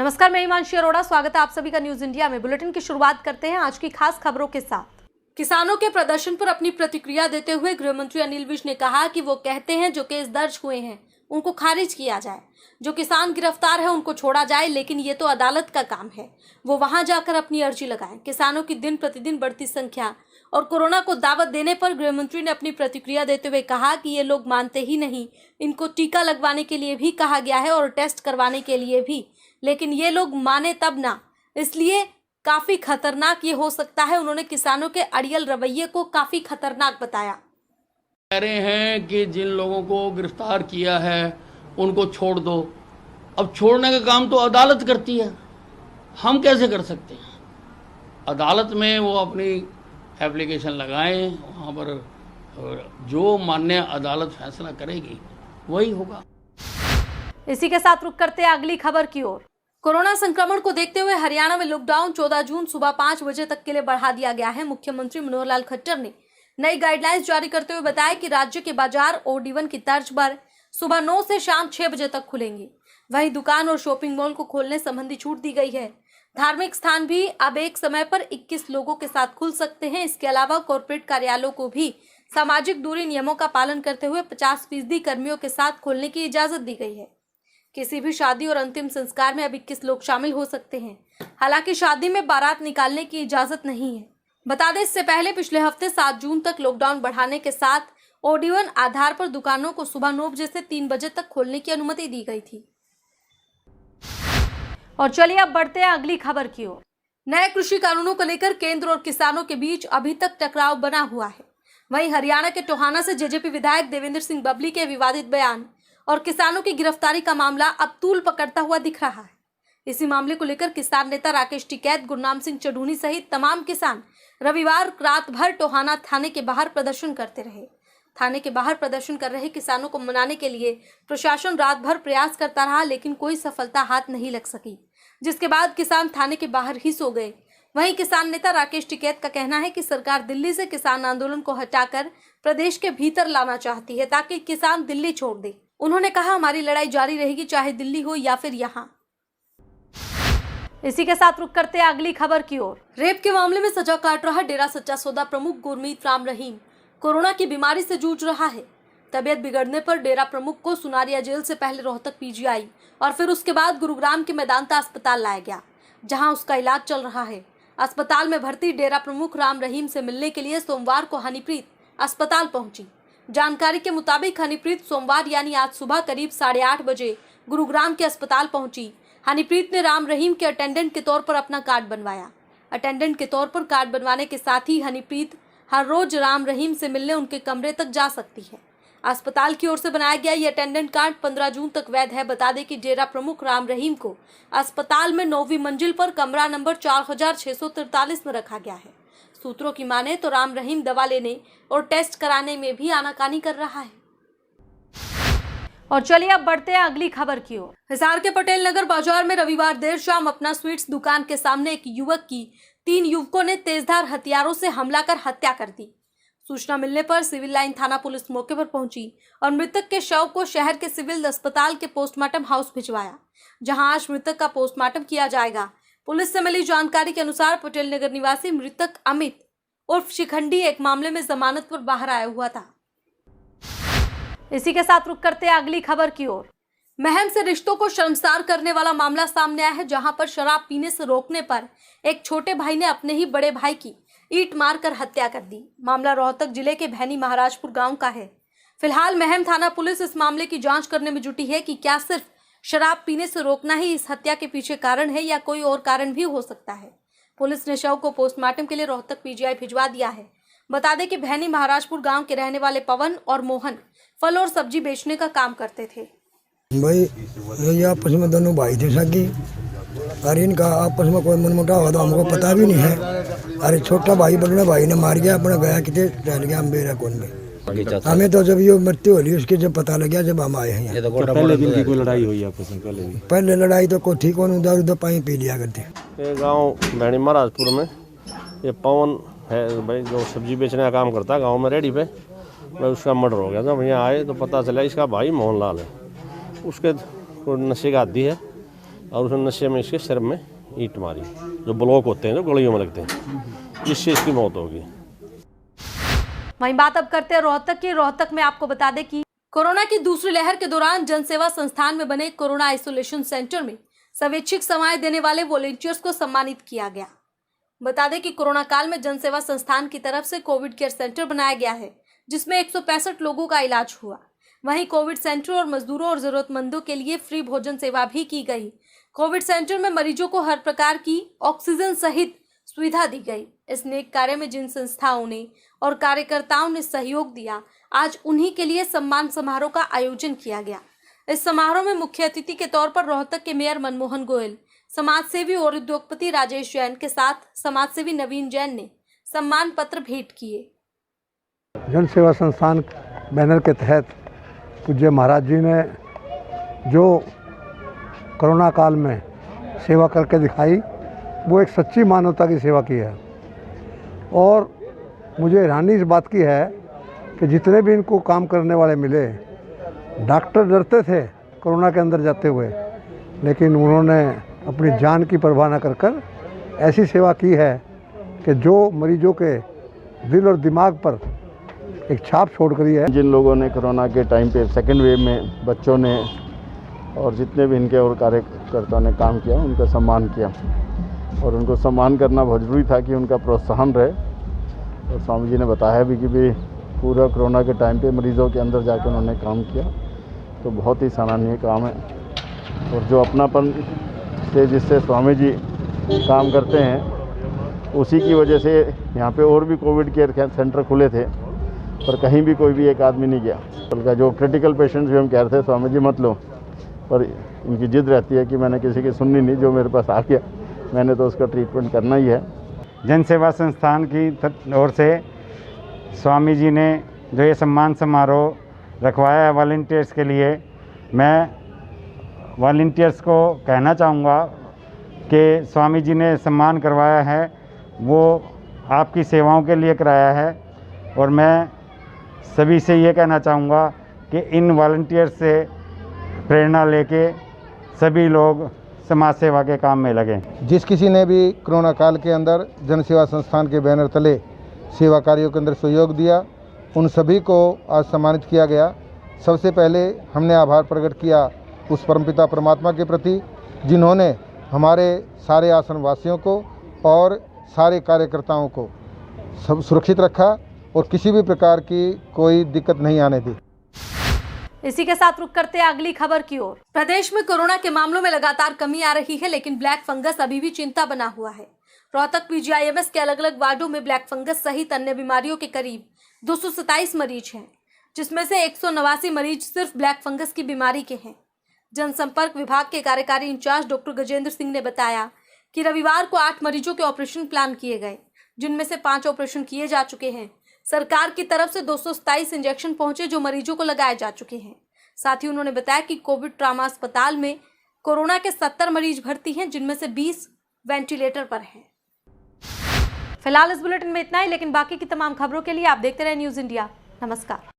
नमस्कार, मैं हिमांशी अरोड़ा। स्वागत है आप सभी का न्यूज इंडिया में। बुलेटिन की शुरुआत करते हैं आज की खास खबरों के साथ। किसानों के प्रदर्शन पर अपनी प्रतिक्रिया देते हुए गृह मंत्री अनिल विज ने कहा कि वो कहते हैं जो केस दर्ज हुए हैं उनको खारिज किया जाए, जो किसान गिरफ्तार है उनको छोड़ा जाए, लेकिन ये तो अदालत का काम है, वो वहां जाकर अपनी अर्जी लगाएं। किसानों की दिन प्रतिदिन बढ़ती संख्या और कोरोना को दावत देने पर गृह मंत्री ने अपनी प्रतिक्रिया देते हुए कहा कि ये लोग मानते ही नहीं, इनको टीका लगवाने के लिए भी कहा गया है और टेस्ट करवाने के लिए भी, लेकिन ये लोग माने तब ना, इसलिए काफी खतरनाक ये हो सकता है। उन्होंने किसानों के अड़ियल रवैये को काफी खतरनाक बताया। कह रहे हैं कि जिन लोगों को गिरफ्तार किया है उनको छोड़ दो। अब छोड़ने का काम तो अदालत करती है, हम कैसे कर सकते हैं? अदालत में वो अपनी एप्लीकेशन लगाएं, वहाँ पर जो मान्य अदालत फैसला करेगी वही होगा। इसी के साथ रुक करते हैं अगली खबर की ओर। कोरोना संक्रमण को देखते हुए हरियाणा में लॉकडाउन 14 जून सुबह 5 बजे तक के लिए बढ़ा दिया गया है। मुख्यमंत्री मनोहर लाल खट्टर ने नई गाइडलाइंस जारी करते हुए बताया कि राज्य के बाजार ओड-इवन की तर्ज पर सुबह 9 से शाम 6 बजे तक खुलेंगे। वहीं दुकान और शॉपिंग मॉल को खोलने संबंधी छूट दी गई है। धार्मिक स्थान भी अब एक समय पर 21 लोगों के साथ खुल सकते हैं। इसके अलावा कॉर्पोरेट कार्यालयों को भी सामाजिक दूरी नियमों का पालन करते हुए 50% कर्मियों के साथ खोलने की इजाजत दी गई है। किसी भी शादी और अंतिम संस्कार में अब 21 लोग शामिल हो सकते हैं। हालांकि शादी में बारात निकालने की इजाजत नहीं है। बता दें, इससे पहले पिछले हफ्ते 7 जून तक लॉकडाउन बढ़ाने के साथ ओड-इवन आधार पर दुकानों को सुबह 9 बजे से 3 बजे तक खोलने की अनुमति दी गई थी। और चलिए अब बढ़ते हैं अगली खबर की ओर। नए कृषि कानूनों को लेकर केंद्र और किसानों के बीच अभी तक टकराव बना हुआ है। वहीं हरियाणा के टोहाना से जेजेपी विधायक देवेंद्र सिंह बबली के विवादित बयान और किसानों की गिरफ्तारी का मामला अब तूल पकड़ता हुआ दिख रहा है। इसी मामले को लेकर किसान नेता राकेश टिकैत, गुरनाम सिंह चढ़ूनी सहित तमाम किसान रविवार रात भर टोहाना थाने के बाहर प्रदर्शन करते रहे। थाने के बाहर प्रदर्शन कर रहे किसानों को मनाने के लिए प्रशासन रात भर प्रयास करता रहा, लेकिन कोई सफलता हाथ नहीं लग सकी, जिसके बाद किसान थाने के बाहर ही सो गए। वहीं किसान नेता राकेश टिकैत का कहना है कि सरकार दिल्ली से किसान आंदोलन को हटाकर प्रदेश के भीतर लाना चाहती है ताकि किसान दिल्ली छोड़ दे। उन्होंने कहा, हमारी लड़ाई जारी रहेगी, चाहे दिल्ली हो या फिर यहाँ। इसी के साथ रुक करते हैं अगली खबर की ओर। रेप के मामले में सजा काट रहा डेरा सच्चा सौदा प्रमुख गुरमीत राम रहीम कोरोना की बीमारी से जूझ रहा है। तबियत बिगड़ने पर डेरा प्रमुख को सुनारिया जेल से पहले रोहतक पीजीआई और फिर उसके बाद गुरुग्राम के मैदांता अस्पताल लाया गया, जहां उसका इलाज चल रहा है। अस्पताल में भर्ती डेरा प्रमुख राम रहीम से मिलने के लिए सोमवार को हनीप्रीत अस्पताल पहुंची। जानकारी के मुताबिक हनीप्रीत सोमवार यानी आज सुबह करीब 8:30 बजे गुरुग्राम के अस्पताल पहुंची। हनीप्रीत ने राम रहीम के अटेंडेंट के तौर पर अपना कार्ड बनवाया। अटेंडेंट के तौर पर कार्ड बनवाने के साथ ही हनीप्रीत हर रोज राम रहीम से मिलने उनके कमरे तक जा सकती है। अस्पताल की ओर से बनाया गया ये अटेंडेंट कार्ड 15 जून तक वैध है। बता दें कि डेरा प्रमुख राम रहीम को अस्पताल में 9वीं मंजिल पर कमरा नंबर 4643 में रखा गया है। सूत्रों की माने तो राम रहीम दवा लेने और टेस्ट कराने में भी आनाकानी कर रहा है। और चलिए अब बढ़ते हैं अगली खबर की ओर। हिसार के पटेल नगर बाजार में रविवार देर शाम अपना स्वीट्स दुकान के सामने एक युवक की 3 युवकों ने तेजधार हथियारों से हमला कर हत्या कर दी। सूचना मिलने पर सिविल लाइन थाना पुलिस मौके पर पहुंची और मृतक के शव को शहर के सिविल अस्पताल के पोस्टमार्टम हाउस भिजवाया, जहां आज मृतक का पोस्टमार्टम किया जाएगा। पुलिस से मिली जानकारी के अनुसार पटेल नगर निवासी मृतक अमित उर्फ शिखंडी एक मामले में जमानत पर बाहर आया हुआ था। इसी के साथ रुक करते हैं अगली खबर की ओर। महम से रिश्तों को शर्मसार करने वाला मामला सामने आया है, जहां पर शराब पीने से रोकने पर एक छोटे भाई ने अपने ही बड़े भाई की ईंट मारकर हत्या कर दी। मामला रोहतक जिले के भैनी महाराजपुर गांव का है। फिलहाल महम थाना पुलिस इस मामले की जांच करने में जुटी है कि क्या सिर्फ शराब पीने से रोकना ही इस हत्या के पीछे कारण है या कोई और कारण भी हो सकता है। पुलिस ने शव को पोस्टमार्टम के लिए रोहतक पीजीआई भिजवा दिया है। बता दें कि भैनी महाराजपुर गांव के रहने वाले पवन और मोहन फल और सब्जी बेचने का काम करते थे। भाई ये आपस में दोनों भाई थे सगी, अरे इनका आपस में कोई मनमुटाव हुआ तो हमको पता भी नहीं है। अरे छोटा भाई बड़े भाई ने मार गया, अपना गया कितने टहल गया अम्बेरा कौन में। हमें तो जब ये मृत्यु हुई उसके जब पता लग गया, जब हम आए हैं। तो पहले भी इनकी कोई लड़ाई हुई आपस में? पहले लड़ाई तो कोई ठीक होने उधर उधर पानी पी लिया करते। ये गाँव भैनी महाराजपुर में ये पवन है भाई, जो सब्जी बेचने का काम करता है गाँव में रेडी पे, भाई उसका मर्डर हो गया। जब यहाँ आए तो पता चला इसका भाई मोहनलाल है, उसके नशे का आदी है। और उसने नशे में इसके सिर में ईंट मारी, जो ब्लॉक होते हैं, जो गलियों में लगते हैं, जिससे इसकी मौत होगी। वहीं बात अब करते हैं रोहतक की। रोहतक में आपको बता दें कि कोरोना की दूसरी लहर के दौरान जनसेवा संस्थान में बने कोरोना आइसोलेशन सेंटर में स्वैच्छिक सेवाएं देने वाले वॉलंटियर्स को सम्मानित किया गया। बता दें कि कोरोना काल में जनसेवा संस्थान की तरफ से कोविड केयर सेंटर बनाया गया है, जिसमें 165 लोगों का इलाज हुआ। वहीं कोविड सेंटर और मजदूरों और जरूरतमंदों के लिए फ्री भोजन सेवा भी की गई। कोविड सेंटर में मरीजों को हर प्रकार की ऑक्सीजन सहित सुविधा दी गई। इस नेक कार्य में जिन संस्थाओं ने और कार्यकर्ताओं ने सहयोग दिया, आज उन्हीं के लिए सम्मान समारोह का आयोजन किया गया। इस समारोह में मुख्य अतिथि के तौर पर रोहतक के मेयर मनमोहन गोयल, समाजसेवी और उद्योगपति राजेश जैन के साथ समाजसेवी नवीन जैन ने सम्मान पत्र भेंट किए। जन सेवा संस्थान बैनर के तहत पूज्य महाराज जी ने जो कोरोना काल में सेवा करके दिखाई, वो एक सच्ची मानवता की सेवा की है। और मुझे हैरानी इस बात की है कि जितने भी इनको काम करने वाले मिले, डॉक्टर डरते थे कोरोना के अंदर जाते हुए, लेकिन उन्होंने अपनी जान की परवाह न कर ऐसी सेवा की है कि जो मरीजों के दिल और दिमाग पर एक छाप छोड़ करी है। जिन लोगों ने कोरोना के टाइम पे सेकेंड वेव में बच्चों ने और जितने भी इनके और कार्यकर्ताओं ने काम किया, उनका सम्मान किया और उनको सम्मान करना बहुत ज़रूरी था कि उनका प्रोत्साहन रहे। और स्वामी जी ने बताया भी कि भी पूरा कोरोना के टाइम पे मरीज़ों के अंदर जाकर उन्होंने काम किया, तो बहुत ही सराहनीय काम है। और जो अपनापन से जिससे स्वामी जी काम करते हैं, उसी की वजह से यहाँ पे और भी कोविड केयर सेंटर खुले थे, पर कहीं भी कोई भी एक आदमी नहीं गया। बल्कि जो क्रिटिकल पेशेंट्स भी हम कह रहे थे स्वामी जी मत लो, पर इनकी जिद रहती है कि मैंने किसी की सुननी नहीं, जो मेरे पास आ गया मैंने तो उसका ट्रीटमेंट करना ही है। जन सेवा संस्थान की ओर से स्वामी जी ने जो ये सम्मान समारोह रखवाया है वॉलंटियर्स के लिए, मैं वॉलंटियर्स को कहना चाहूँगा कि स्वामी जी ने सम्मान करवाया है वो आपकी सेवाओं के लिए कराया है। और मैं सभी से ये कहना चाहूँगा कि इन वॉलंटियर्स से प्रेरणा लेके सभी लोग समाज सेवा के काम में लगें। जिस किसी ने भी कोरोना काल के अंदर जन सेवा संस्थान के बैनर तले सेवा कार्यों के अंदर सहयोग दिया, उन सभी को आज सम्मानित किया गया। सबसे पहले हमने आभार प्रकट किया उस परमपिता परमात्मा के प्रति, जिन्होंने हमारे सारे आश्रमवासियों को और सारे कार्यकर्ताओं को सब सुरक्षित रखा और किसी भी प्रकार की कोई दिक्कत नहीं आने दी। इसी के साथ रुक करते हैं अगली खबर की ओर। प्रदेश में कोरोना के मामलों में लगातार कमी आ रही है, लेकिन ब्लैक फंगस अभी भी चिंता बना हुआ है। रोहतक पीजीआईएमएस के अलग अलग वार्डों में ब्लैक फंगस सहित अन्य बीमारियों के करीब 227 मरीज हैं, जिसमें से 189 मरीज सिर्फ ब्लैक फंगस की बीमारी के हैं। जनसंपर्क विभाग के कार्यकारी इंचार्ज डॉक्टर गजेंद्र सिंह ने बताया कि रविवार को 8 मरीजों के ऑपरेशन प्लान किए गए, जिनमें से 5 ऑपरेशन किए जा चुके हैं। सरकार की तरफ से 227 इंजेक्शन पहुंचे, जो मरीजों को लगाए जा चुके हैं। साथ ही उन्होंने बताया कि कोविड ट्रामा अस्पताल में कोरोना के 70 मरीज भर्ती हैं, जिनमें से 20 वेंटिलेटर पर हैं। फिलहाल इस बुलेटिन में इतना ही, लेकिन बाकी की तमाम खबरों के लिए आप देखते रहे न्यूज़ इंडिया। नमस्कार।